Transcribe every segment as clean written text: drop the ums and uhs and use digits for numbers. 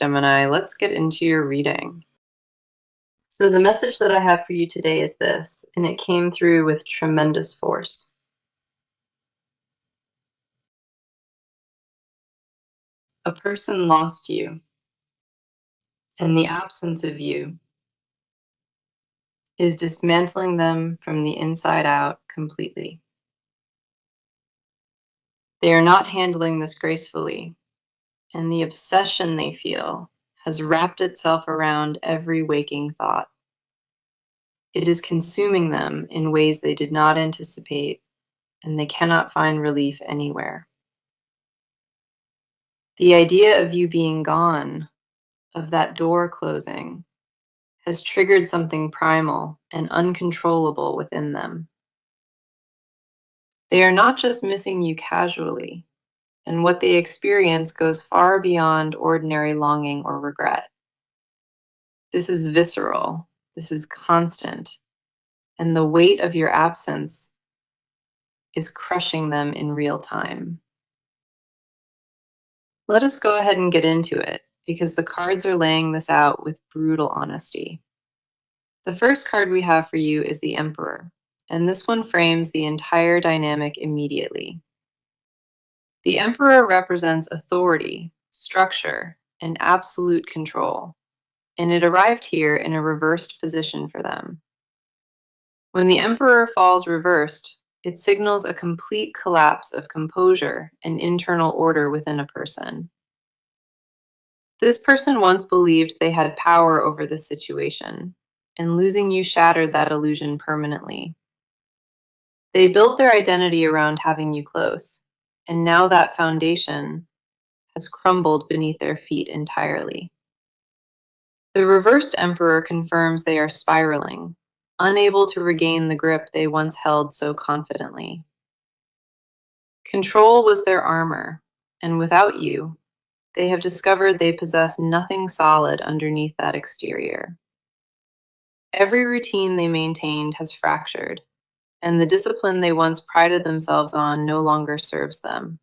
Gemini, let's get into your reading. So, the message that I have for you today is this, and it came through with tremendous force. A person lost you, and the absence of you is dismantling them from the inside out completely. They are not handling this gracefully, and the obsession they feel has wrapped itself around every waking thought. It is consuming them in ways they did not anticipate, and they cannot find relief anywhere. The idea of you being gone, of that door closing, has triggered something primal and uncontrollable within them. They are not just missing you casually, and what they experience goes far beyond ordinary longing or regret. This is visceral, this is constant, and the weight of your absence is crushing them in real time. Let us go ahead and get into it, because the cards are laying this out with brutal honesty. The first card we have for you is the Emperor, and this one frames the entire dynamic immediately. The Emperor represents authority, structure, and absolute control, and it arrived here in a reversed position for them. When the Emperor falls reversed, it signals a complete collapse of composure and internal order within a person. This person once believed they had power over the situation, and losing you shattered that illusion permanently. They built their identity around having you close, and now that foundation has crumbled beneath their feet entirely. The reversed Emperor confirms they are spiraling, unable to regain the grip they once held so confidently. Control was their armor, and without you, they have discovered they possess nothing solid underneath that exterior. Every routine they maintained has fractured, and the discipline they once prided themselves on no longer serves them.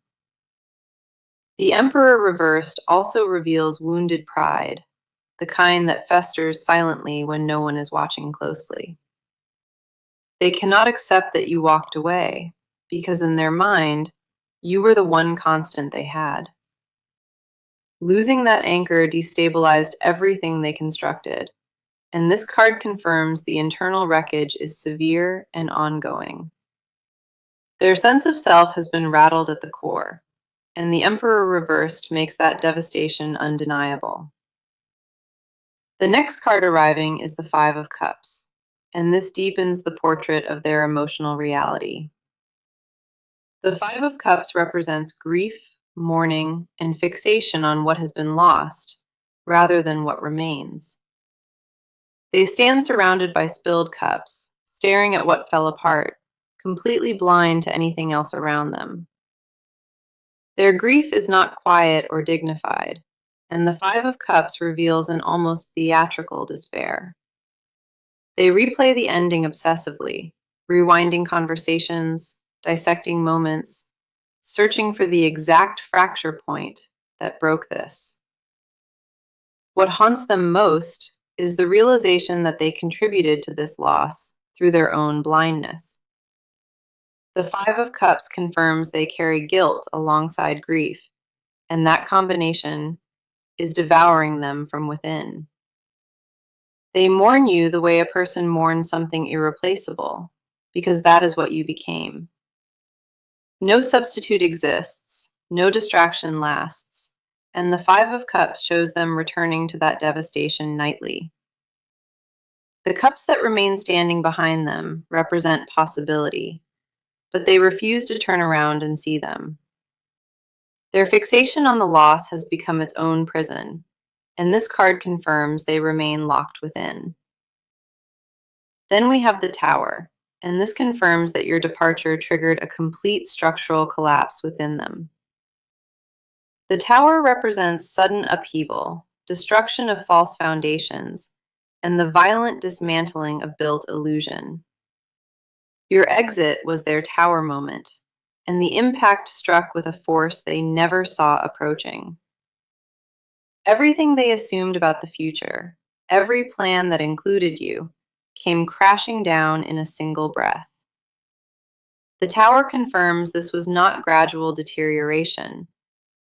The Emperor reversed also reveals wounded pride, the kind that festers silently when no one is watching closely. They cannot accept that you walked away, because in their mind, you were the one constant they had. Losing that anchor destabilized everything they constructed, and this card confirms the internal wreckage is severe and ongoing. Their sense of self has been rattled at the core, and the Emperor reversed makes that devastation undeniable. The next card arriving is the Five of Cups, and this deepens the portrait of their emotional reality. The Five of Cups represents grief, mourning, and fixation on what has been lost, rather than what remains. They stand surrounded by spilled cups, staring at what fell apart, completely blind to anything else around them. Their grief is not quiet or dignified, and the Five of Cups reveals an almost theatrical despair. They replay the ending obsessively, rewinding conversations, dissecting moments, searching for the exact fracture point that broke this. What haunts them most is the realization that they contributed to this loss through their own blindness. The Five of Cups confirms they carry guilt alongside grief, and that combination is devouring them from within. They mourn you the way a person mourns something irreplaceable, because that is what you became. No substitute exists, no distraction lasts, and the Five of Cups shows them returning to that devastation nightly. The cups that remain standing behind them represent possibility, but they refuse to turn around and see them. Their fixation on the loss has become its own prison, and this card confirms they remain locked within. Then we have the Tower, and this confirms that your departure triggered a complete structural collapse within them. The Tower represents sudden upheaval, destruction of false foundations, and the violent dismantling of built illusion. Your exit was their tower moment, and the impact struck with a force they never saw approaching. Everything they assumed about the future, every plan that included you, came crashing down in a single breath. The tower confirms this was not gradual deterioration.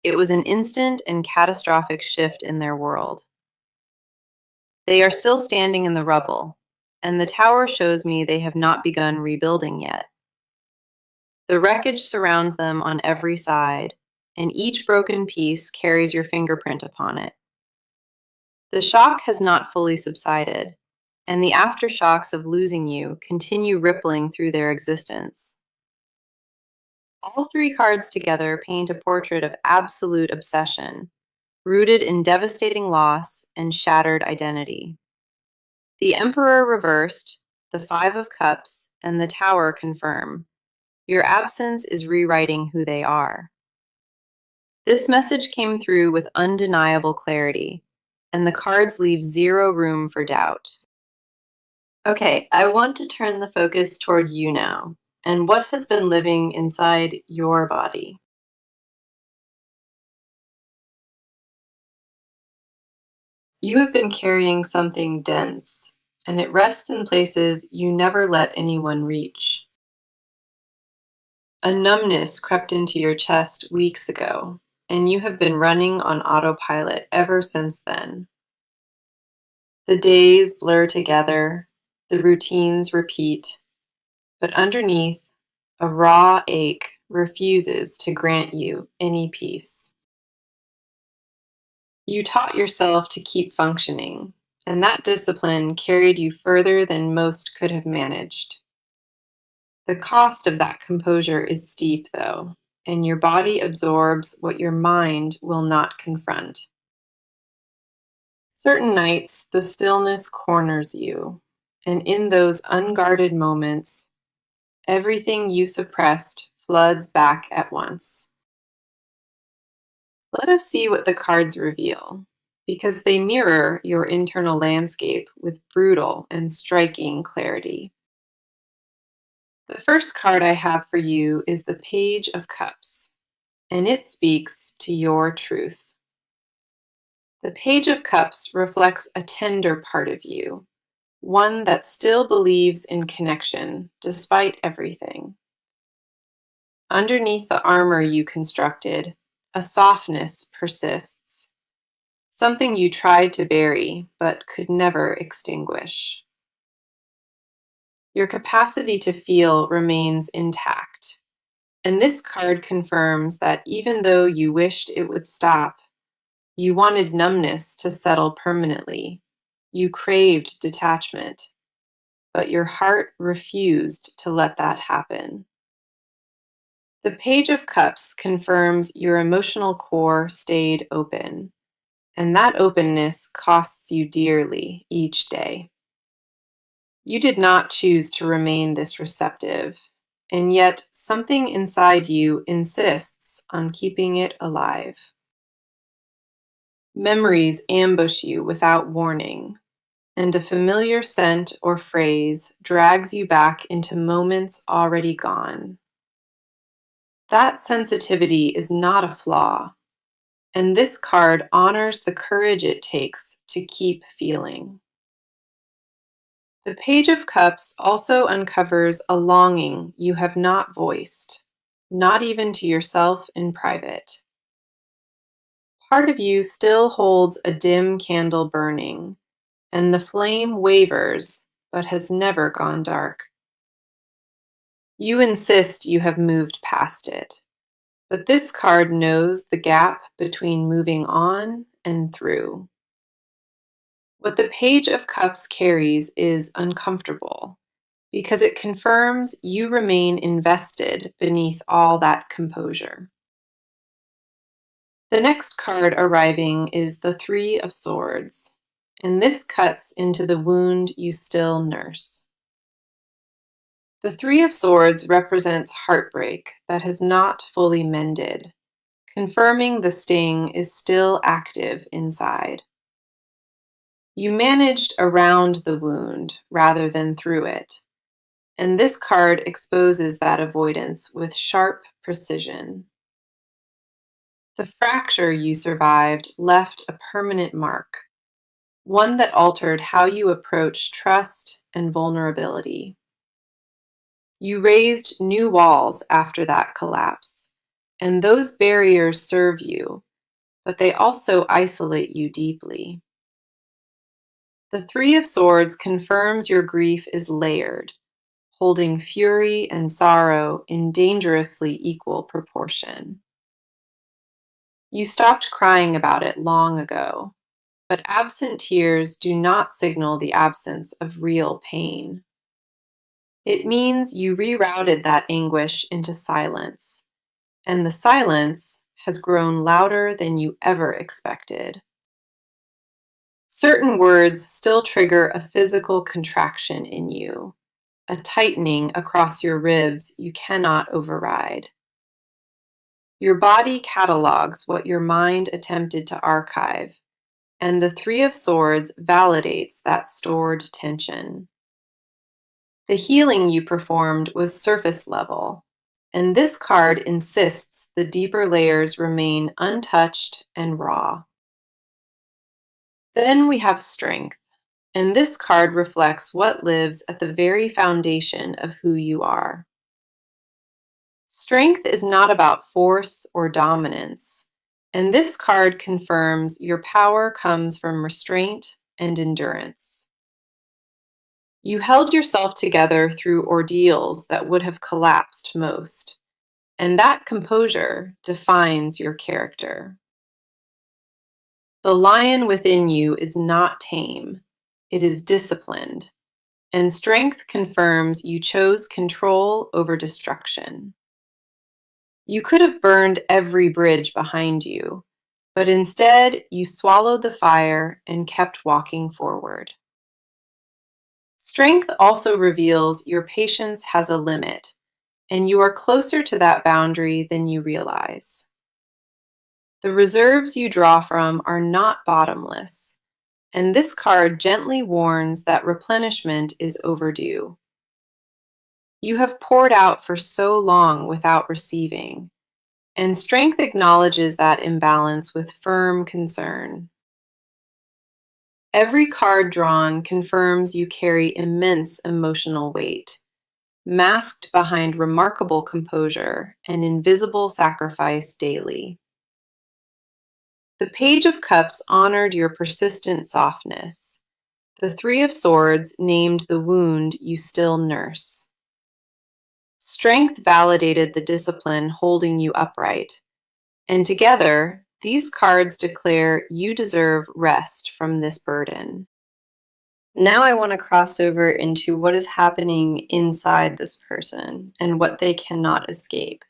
It was an instant and catastrophic shift in their world. They are still standing in the rubble, and the tower shows me they have not begun rebuilding yet. The wreckage surrounds them on every side, and each broken piece carries your fingerprint upon it. The shock has not fully subsided, and the aftershocks of losing you continue rippling through their existence. All three cards together paint a portrait of absolute obsession, rooted in devastating loss and shattered identity. The Emperor reversed, the Five of Cups, and the Tower confirm. Your absence is rewriting who they are. This message came through with undeniable clarity, and the cards leave zero room for doubt. Okay, I want to turn the focus toward you now, and what has been living inside your body. You have been carrying something dense, and it rests in places you never let anyone reach. A numbness crept into your chest weeks ago, and you have been running on autopilot ever since then. The days blur together, the routines repeat, but underneath, a raw ache refuses to grant you any peace. You taught yourself to keep functioning, and that discipline carried you further than most could have managed. The cost of that composure is steep, though, and your body absorbs what your mind will not confront. Certain nights, the stillness corners you, and in those unguarded moments, everything you suppressed floods back at once. Let us see what the cards reveal, because they mirror your internal landscape with brutal and striking clarity. The first card I have for you is the Page of Cups, and it speaks to your truth. The Page of Cups reflects a tender part of you, one that still believes in connection despite everything. Underneath the armor you constructed, a softness persists, something you tried to bury but could never extinguish. Your capacity to feel remains intact, and this card confirms that even though you wished it would stop, you wanted numbness to settle permanently. You craved detachment, but your heart refused to let that happen. The Page of Cups confirms your emotional core stayed open, and that openness costs you dearly each day. You did not choose to remain this receptive, and yet something inside you insists on keeping it alive. Memories ambush you without warning, and a familiar scent or phrase drags you back into moments already gone. That sensitivity is not a flaw, and this card honors the courage it takes to keep feeling. The Page of Cups also uncovers a longing you have not voiced, not even to yourself in private. Part of you still holds a dim candle burning, and the flame wavers but has never gone dark. You insist you have moved past it, but this card knows the gap between moving on and through. What the Page of Cups carries is uncomfortable because it confirms you remain invested beneath all that composure. The next card arriving is the Three of Swords, and this cuts into the wound you still nurse. The Three of Swords represents heartbreak that has not fully mended, confirming the sting is still active inside. You managed around the wound rather than through it, and this card exposes that avoidance with sharp precision. The fracture you survived left a permanent mark, one that altered how you approach trust and vulnerability. You raised new walls after that collapse, and those barriers serve you, but they also isolate you deeply. The Three of Swords confirms your grief is layered, holding fury and sorrow in dangerously equal proportion. You stopped crying about it long ago, but absent tears do not signal the absence of real pain. It means you rerouted that anguish into silence, and the silence has grown louder than you ever expected. Certain words still trigger a physical contraction in you, a tightening across your ribs you cannot override. Your body catalogs what your mind attempted to archive, and the Three of Swords validates that stored tension. The healing you performed was surface level, and this card insists the deeper layers remain untouched and raw. Then we have Strength, and this card reflects what lives at the very foundation of who you are. Strength is not about force or dominance, and this card confirms your power comes from restraint and endurance. You held yourself together through ordeals that would have collapsed most, and that composure defines your character. The lion within you is not tame, it is disciplined, and strength confirms you chose control over destruction. You could have burned every bridge behind you, but instead you swallowed the fire and kept walking forward. Strength also reveals your patience has a limit, and you are closer to that boundary than you realize. The reserves you draw from are not bottomless, and this card gently warns that replenishment is overdue. You have poured out for so long without receiving, and strength acknowledges that imbalance with firm concern. Every card drawn confirms you carry immense emotional weight, masked behind remarkable composure and invisible sacrifice daily. The Page of Cups honored your persistent softness. The Three of Swords named the wound you still nurse. Strength validated the discipline holding you upright, and together, these cards declare you deserve rest from this burden. Now I want to cross over into what is happening inside this person and what they cannot escape.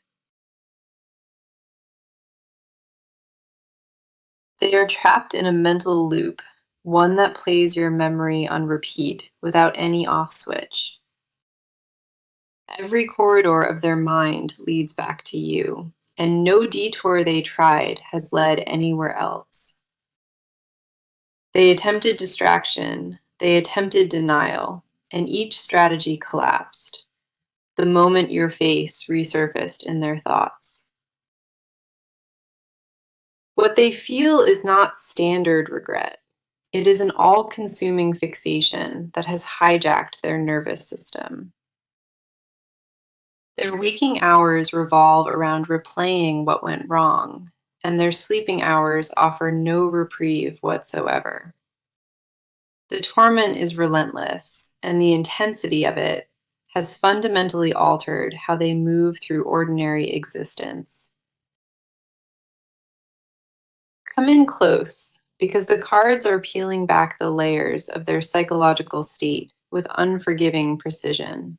They are trapped in a mental loop, one that plays your memory on repeat without any off switch. Every corridor of their mind leads back to you, and no detour they tried has led anywhere else. They attempted distraction, they attempted denial, and each strategy collapsed the moment your face resurfaced in their thoughts. What they feel is not standard regret. It is an all-consuming fixation that has hijacked their nervous system. Their waking hours revolve around replaying what went wrong, and their sleeping hours offer no reprieve whatsoever. The torment is relentless, and the intensity of it has fundamentally altered how they move through ordinary existence. Come in close, because the cards are peeling back the layers of their psychological state with unforgiving precision.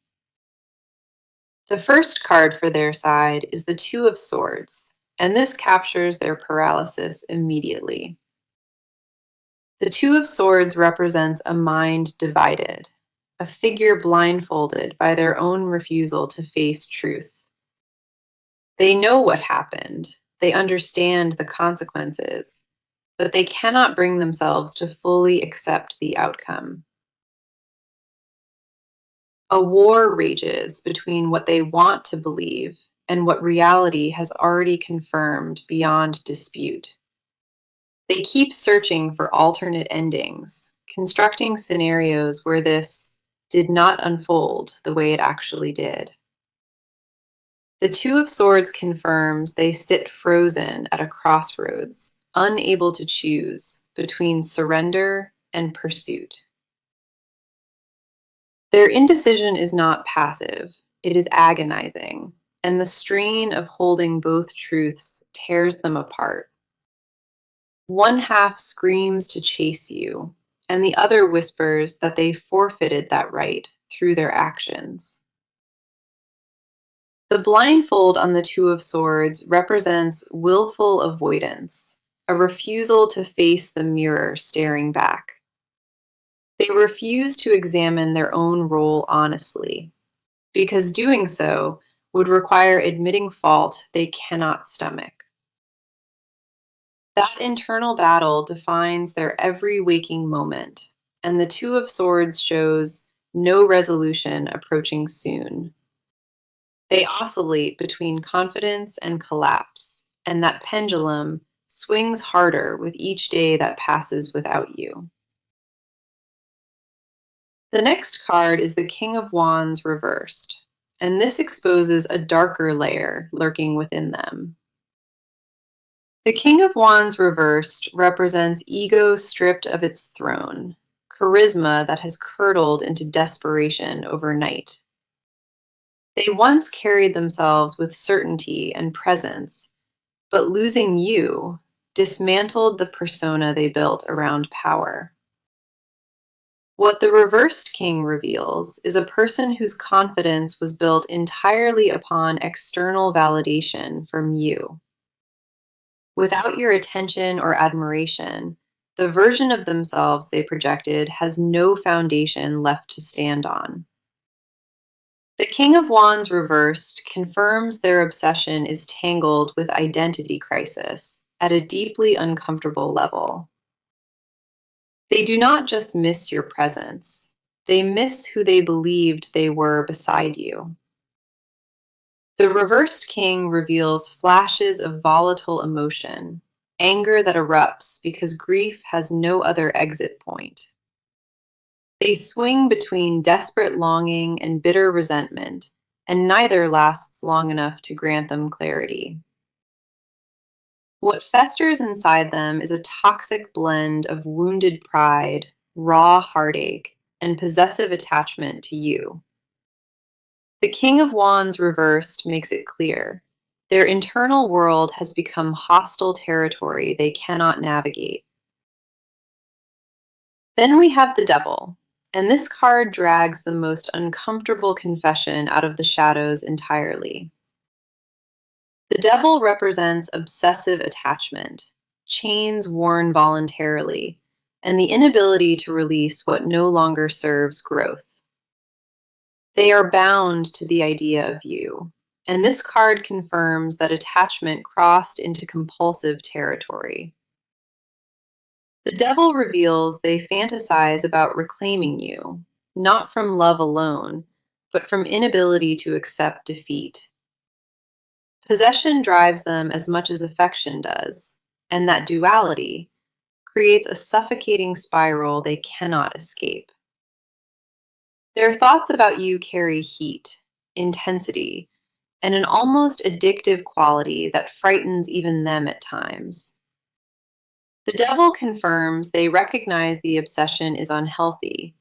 The first card for their side is the Two of Swords, and this captures their paralysis immediately. The Two of Swords represents a mind divided, a figure blindfolded by their own refusal to face truth. They know what happened, they understand the consequences, but they cannot bring themselves to fully accept the outcome. A war rages between what they want to believe and what reality has already confirmed beyond dispute. They keep searching for alternate endings, constructing scenarios where this did not unfold the way it actually did. The Two of Swords confirms they sit frozen at a crossroads, unable to choose between surrender and pursuit. Their indecision is not passive, it is agonizing, and the strain of holding both truths tears them apart. One half screams to chase you, and the other whispers that they forfeited that right through their actions. The blindfold on the Two of Swords represents willful avoidance, a refusal to face the mirror staring back. They refuse to examine their own role honestly, because doing so would require admitting fault they cannot stomach. That internal battle defines their every waking moment, and the Two of Swords shows no resolution approaching soon. They oscillate between confidence and collapse, and that pendulum swings harder with each day that passes without you. The next card is the King of Wands reversed, and this exposes a darker layer lurking within them. The King of Wands reversed represents ego stripped of its throne, charisma that has curdled into desperation overnight. They once carried themselves with certainty and presence, but losing you dismantled the persona they built around power. What the reversed king reveals is a person whose confidence was built entirely upon external validation from you. Without your attention or admiration, the version of themselves they projected has no foundation left to stand on. The King of Wands reversed confirms their obsession is tangled with identity crisis at a deeply uncomfortable level. They do not just miss your presence, they miss who they believed they were beside you. The reversed king reveals flashes of volatile emotion, anger that erupts because grief has no other exit point. They swing between desperate longing and bitter resentment, and neither lasts long enough to grant them clarity. What festers inside them is a toxic blend of wounded pride, raw heartache, and possessive attachment to you. The King of Wands reversed makes it clear. Their internal world has become hostile territory they cannot navigate. Then we have the Devil, and this card drags the most uncomfortable confession out of the shadows entirely. The Devil represents obsessive attachment, chains worn voluntarily, and the inability to release what no longer serves growth. They are bound to the idea of you, and this card confirms that attachment crossed into compulsive territory. The Devil reveals they fantasize about reclaiming you, not from love alone, but from inability to accept defeat. Possession drives them as much as affection does, and that duality creates a suffocating spiral they cannot escape. Their thoughts about you carry heat, intensity, and an almost addictive quality that frightens even them at times. The Devil confirms they recognize the obsession is unhealthy,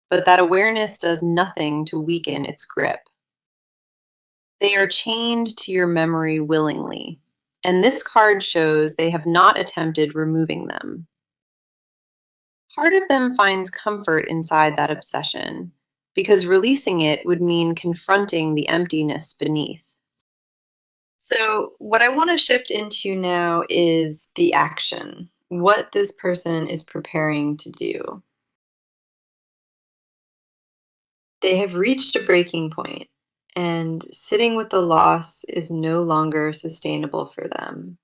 but that awareness does nothing to weaken its grip. They are chained to your memory willingly, and this card shows they have not attempted removing them. Part of them finds comfort inside that obsession, because releasing it would mean confronting the emptiness beneath. So, what I want to shift into now is the action, what this person is preparing to do. They have reached a breaking point, and sitting with the loss is no longer sustainable for them.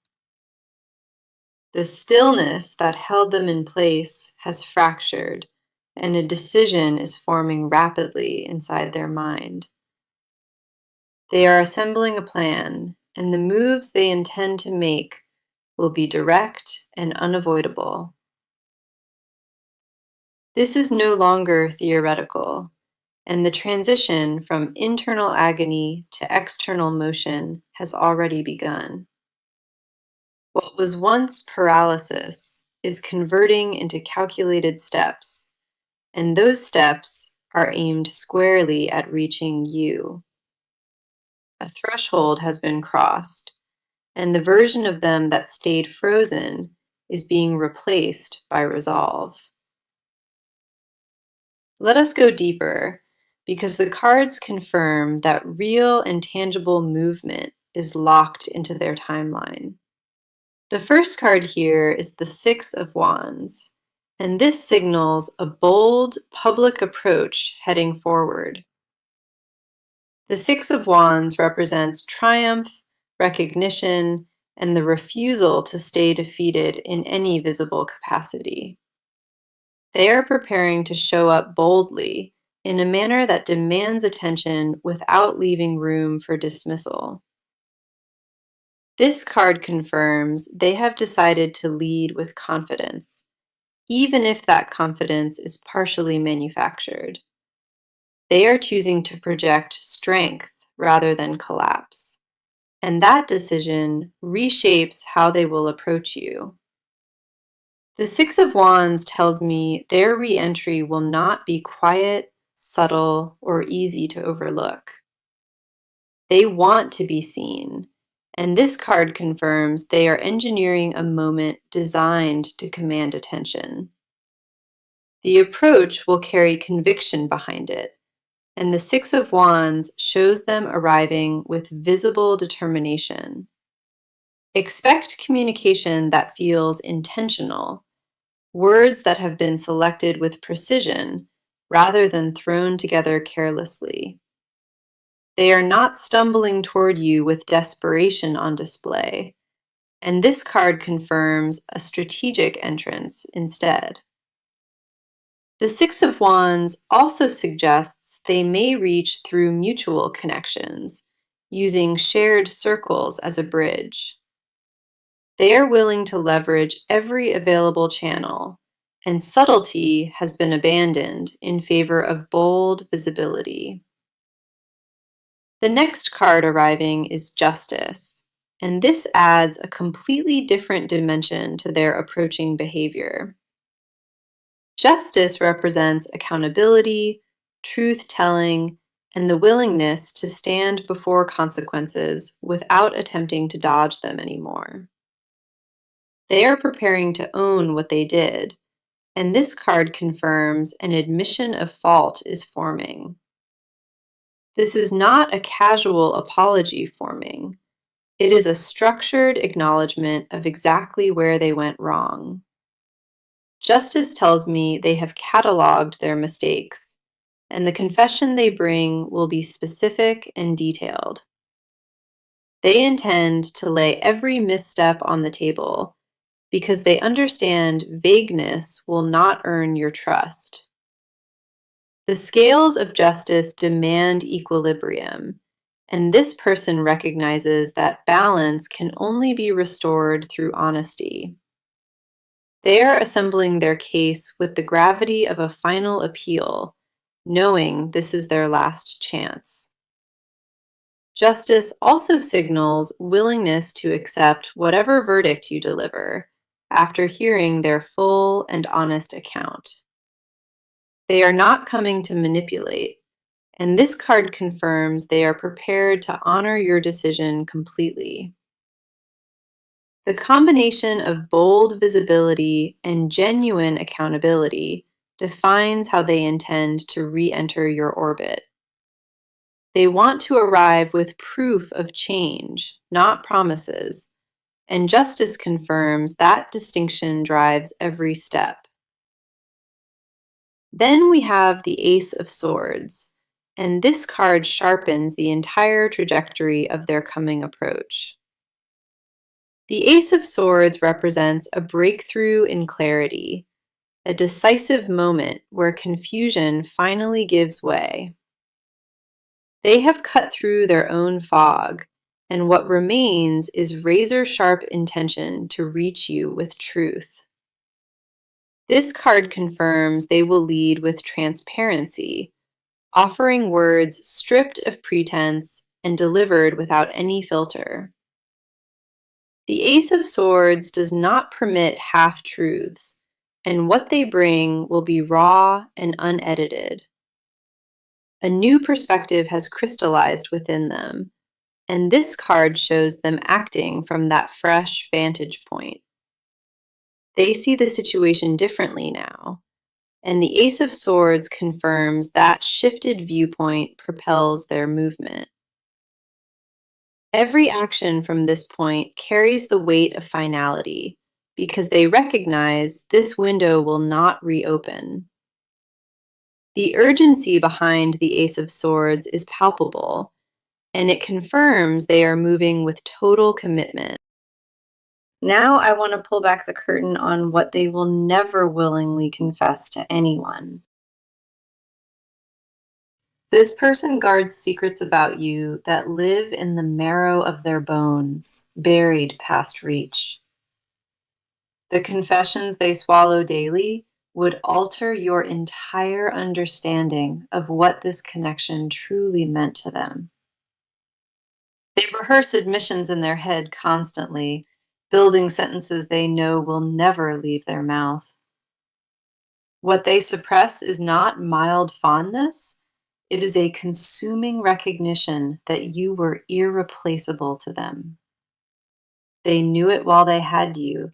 The stillness that held them in place has fractured, and a decision is forming rapidly inside their mind. They are assembling a plan, and the moves they intend to make will be direct and unavoidable. This is no longer theoretical, and the transition from internal agony to external motion has already begun. What was once paralysis is converting into calculated steps, and those steps are aimed squarely at reaching you. A threshold has been crossed, and the version of them that stayed frozen is being replaced by resolve. Let us go deeper, because the cards confirm that real and tangible movement is locked into their timeline. The first card here is the Six of Wands, and this signals a bold, public approach heading forward. The Six of Wands represents triumph, recognition, and the refusal to stay defeated in any visible capacity. They are preparing to show up boldly in a manner that demands attention without leaving room for dismissal. This card confirms they have decided to lead with confidence, even if that confidence is partially manufactured. They are choosing to project strength rather than collapse, and that decision reshapes how they will approach you. The Six of Wands tells me their re-entry will not be quiet, subtle, or easy to overlook. They want to be seen, and this card confirms they are engineering a moment designed to command attention. The approach will carry conviction behind it, and the Six of Wands shows them arriving with visible determination. Expect communication that feels intentional, words that have been selected with precision rather than thrown together carelessly. They are not stumbling toward you with desperation on display, and this card confirms a strategic entrance instead. The Six of Wands also suggests they may reach through mutual connections, using shared circles as a bridge. They are willing to leverage every available channel, and subtlety has been abandoned in favor of bold visibility. The next card arriving is Justice, and this adds a completely different dimension to their approaching behavior. Justice represents accountability, truth-telling, and the willingness to stand before consequences without attempting to dodge them anymore. They are preparing to own what they did, and this card confirms an admission of fault is forming. This is not a casual apology forming. It is a structured acknowledgement of exactly where they went wrong. Justice tells me they have cataloged their mistakes, and the confession they bring will be specific and detailed. They intend to lay every misstep on the table because they understand vagueness will not earn your trust. The scales of justice demand equilibrium, and this person recognizes that balance can only be restored through honesty. They are assembling their case with the gravity of a final appeal, knowing this is their last chance. Justice also signals willingness to accept whatever verdict you deliver after hearing their full and honest account. They are not coming to manipulate, and this card confirms they are prepared to honor your decision completely. The combination of bold visibility and genuine accountability defines how they intend to re-enter your orbit. They want to arrive with proof of change, not promises, and justice confirms that distinction drives every step. Then we have the Ace of Swords, and this card sharpens the entire trajectory of their coming approach. The Ace of Swords represents a breakthrough in clarity, a decisive moment where confusion finally gives way. They have cut through their own fog, and what remains is razor-sharp intention to reach you with truth. This card confirms they will lead with transparency, offering words stripped of pretense and delivered without any filter. The Ace of Swords does not permit half-truths, and what they bring will be raw and unedited. A new perspective has crystallized within them, and this card shows them acting from that fresh vantage point. They see the situation differently now, and the Ace of Swords confirms that shifted viewpoint propels their movement. Every action from this point carries the weight of finality because they recognize this window will not reopen. The urgency behind the Ace of Swords is palpable, and it confirms they are moving with total commitment. Now I want to pull back the curtain on what they will never willingly confess to anyone. This person guards secrets about you that live in the marrow of their bones, buried past reach. The confessions they swallow daily would alter your entire understanding of what this connection truly meant to them. They rehearse admissions in their head constantly, building sentences they know will never leave their mouth. What they suppress is not mild fondness, it is a consuming recognition that you were irreplaceable to them. They knew it while they had you,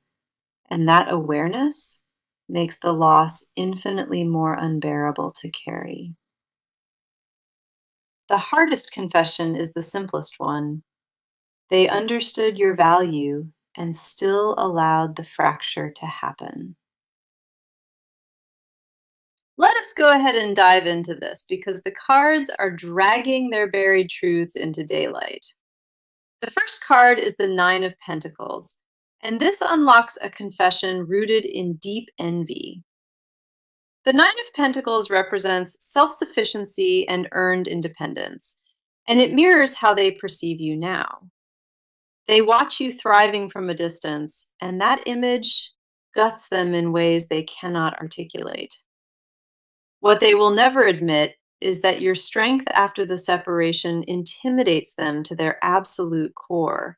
and that awareness makes the loss infinitely more unbearable to carry. The hardest confession is the simplest one. They understood your value and still allowed the fracture to happen. Let us go ahead and dive into this because the cards are dragging their buried truths into daylight. The first card is the Nine of Pentacles, and this unlocks a confession rooted in deep envy. The Nine of Pentacles represents self-sufficiency and earned independence, and it mirrors how they perceive you now. They watch you thriving from a distance, and that image guts them in ways they cannot articulate. What they will never admit is that your strength after the separation intimidates them to their absolute core.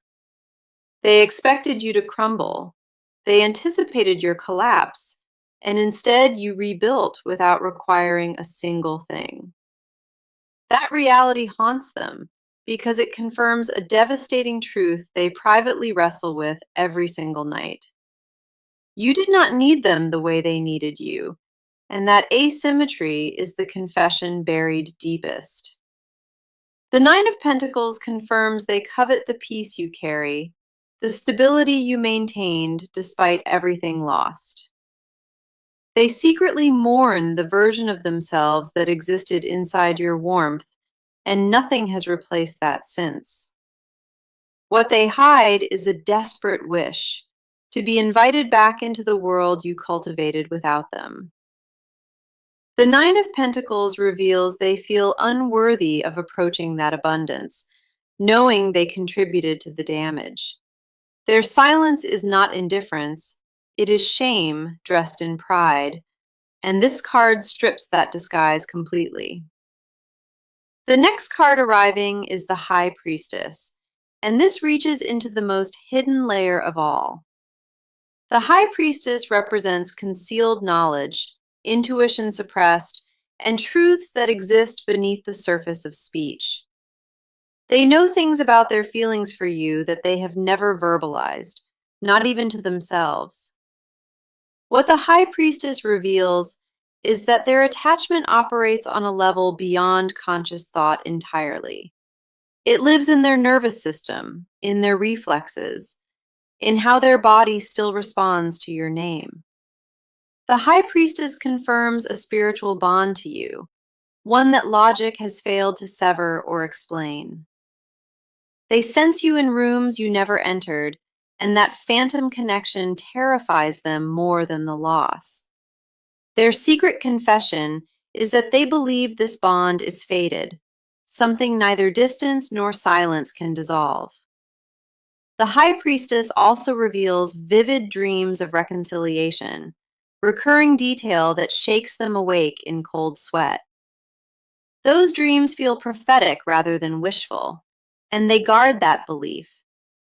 They expected you to crumble. They anticipated your collapse, and instead you rebuilt without requiring a single thing. That reality haunts them because it confirms a devastating truth they privately wrestle with every single night. You did not need them the way they needed you, and that asymmetry is the confession buried deepest. The Nine of Pentacles confirms they covet the peace you carry, the stability you maintained despite everything lost. They secretly mourn the version of themselves that existed inside your warmth, and nothing has replaced that since. What they hide is a desperate wish to be invited back into the world you cultivated without them. The Nine of Pentacles reveals they feel unworthy of approaching that abundance, knowing they contributed to the damage. Their silence is not indifference, it is shame dressed in pride, and this card strips that disguise completely. The next card arriving is the High Priestess, and this reaches into the most hidden layer of all. The High Priestess represents concealed knowledge, intuition suppressed, and truths that exist beneath the surface of speech. They know things about their feelings for you that they have never verbalized, not even to themselves. What the High Priestess reveals is that their attachment operates on a level beyond conscious thought entirely. It lives in their nervous system, in their reflexes, in how their body still responds to your name. The High Priestess confirms a spiritual bond to you, one that logic has failed to sever or explain. They sense you in rooms you never entered, and that phantom connection terrifies them more than the loss. Their secret confession is that they believe this bond is fated, something neither distance nor silence can dissolve. The High Priestess also reveals vivid dreams of reconciliation, recurring detail that shakes them awake in cold sweat. Those dreams feel prophetic rather than wishful, and they guard that belief,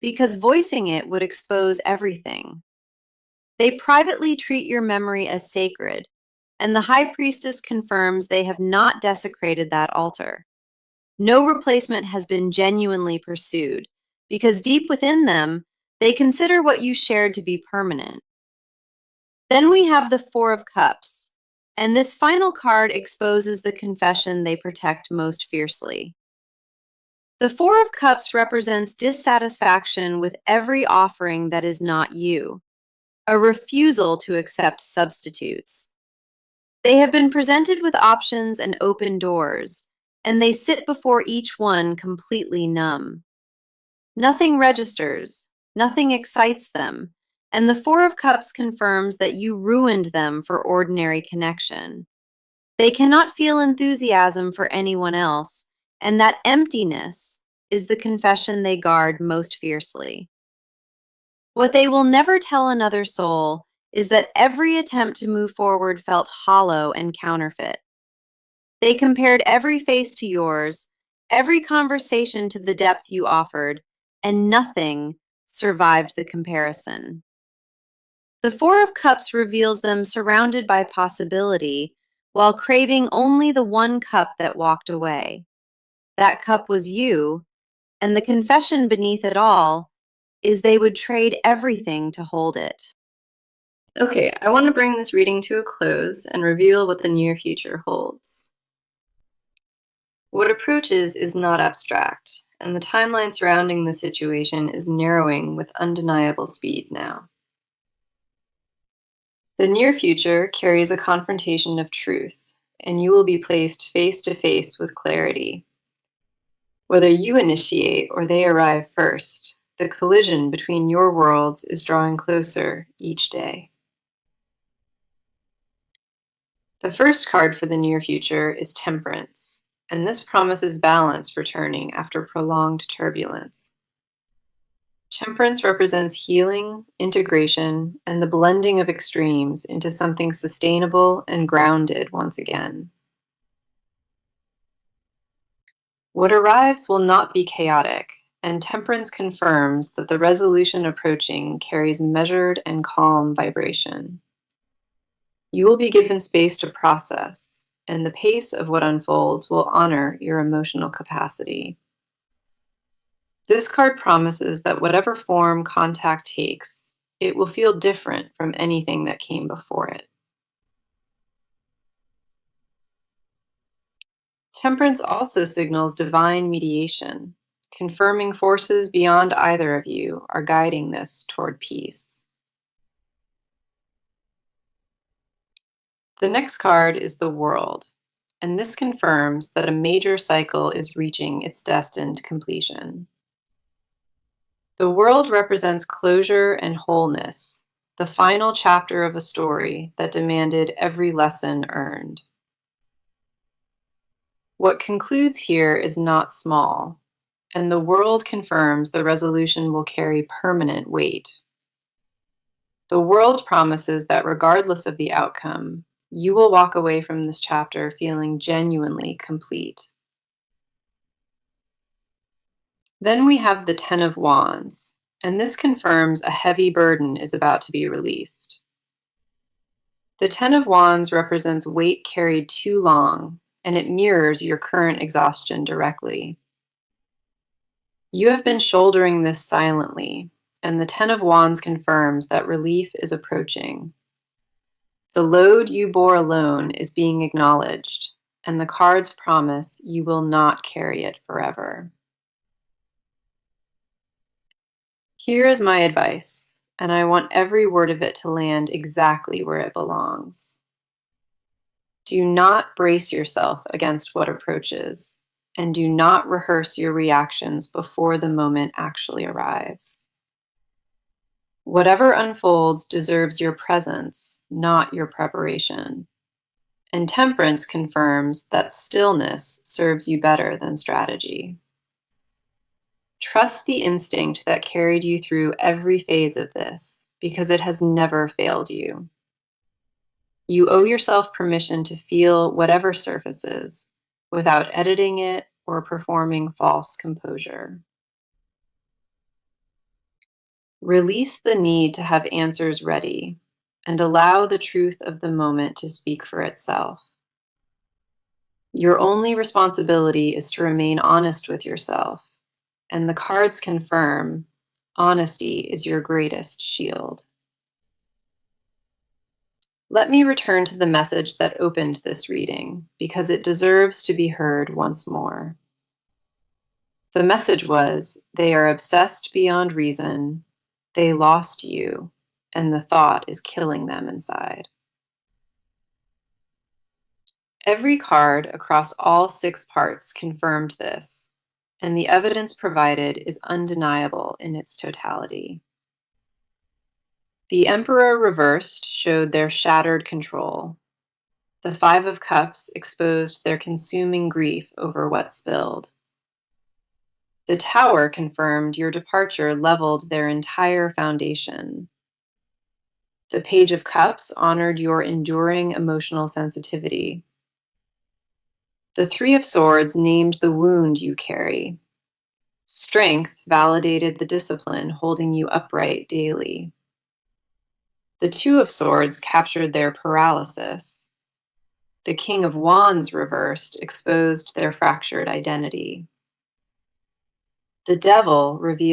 because voicing it would expose everything. They privately treat your memory as sacred, and the High Priestess confirms they have not desecrated that altar. No replacement has been genuinely pursued, because deep within them, they consider what you shared to be permanent. Then we have the Four of Cups, and this final card exposes the confession they protect most fiercely. The Four of Cups represents dissatisfaction with every offering that is not you, a refusal to accept substitutes. They have been presented with options and open doors, and they sit before each one completely numb. Nothing registers, nothing excites them, and the Four of Cups confirms that you ruined them for ordinary connection. They cannot feel enthusiasm for anyone else, and that emptiness is the confession they guard most fiercely. What they will never tell another soul is that every attempt to move forward felt hollow and counterfeit. They compared every face to yours, every conversation to the depth you offered, and nothing survived the comparison. The Four of Cups reveals them surrounded by possibility, while craving only the one cup that walked away. That cup was you, and the confession beneath it all is they would trade everything to hold it. Okay, I want to bring this reading to a close and reveal what the near future holds. What approaches is not abstract, and the timeline surrounding the situation is narrowing with undeniable speed now. The near future carries a confrontation of truth, and you will be placed face to face with clarity. Whether you initiate or they arrive first, the collision between your worlds is drawing closer each day. The first card for the near future is Temperance, and this promises balance returning after prolonged turbulence. Temperance represents healing, integration, and the blending of extremes into something sustainable and grounded once again. What arrives will not be chaotic, and Temperance confirms that the resolution approaching carries measured and calm vibration. You will be given space to process, and the pace of what unfolds will honor your emotional capacity. This card promises that whatever form contact takes, it will feel different from anything that came before it. Temperance also signals divine mediation, confirming forces beyond either of you are guiding this toward peace. The next card is the World, and this confirms that a major cycle is reaching its destined completion. The World represents closure and wholeness, the final chapter of a story that demanded every lesson earned. What concludes here is not small, and the World confirms the resolution will carry permanent weight. The World promises that regardless of the outcome, you will walk away from this chapter feeling genuinely complete. Then we have the Ten of Wands, and this confirms a heavy burden is about to be released. The Ten of Wands represents weight carried too long, and it mirrors your current exhaustion directly. You have been shouldering this silently, and the Ten of Wands confirms that relief is approaching. The load you bore alone is being acknowledged, and the cards promise you will not carry it forever. Here is my advice, and I want every word of it to land exactly where it belongs. Do not brace yourself against what approaches, and do not rehearse your reactions before the moment actually arrives. Whatever unfolds deserves your presence, not your preparation. And Temperance confirms that stillness serves you better than strategy. Trust the instinct that carried you through every phase of this, because it has never failed you. You owe yourself permission to feel whatever surfaces without editing it or performing false composure. Release the need to have answers ready and allow the truth of the moment to speak for itself. Your only responsibility is to remain honest with yourself, and the cards confirm honesty is your greatest shield. Let me return to the message that opened this reading because it deserves to be heard once more. The message was, they are obsessed beyond reason, they lost you, and the thought is killing them inside. Every card across all 6 parts confirmed this, and the evidence provided is undeniable in its totality. The Emperor reversed showed their shattered control. The 5 of Cups exposed their consuming grief over what spilled. The Tower confirmed your departure leveled their entire foundation. The Page of Cups honored your enduring emotional sensitivity. The 3 of Swords named the wound you carry. Strength validated the discipline holding you upright daily. The 2 of Swords captured their paralysis. The King of Wands reversed exposed their fractured identity. The Devil revealed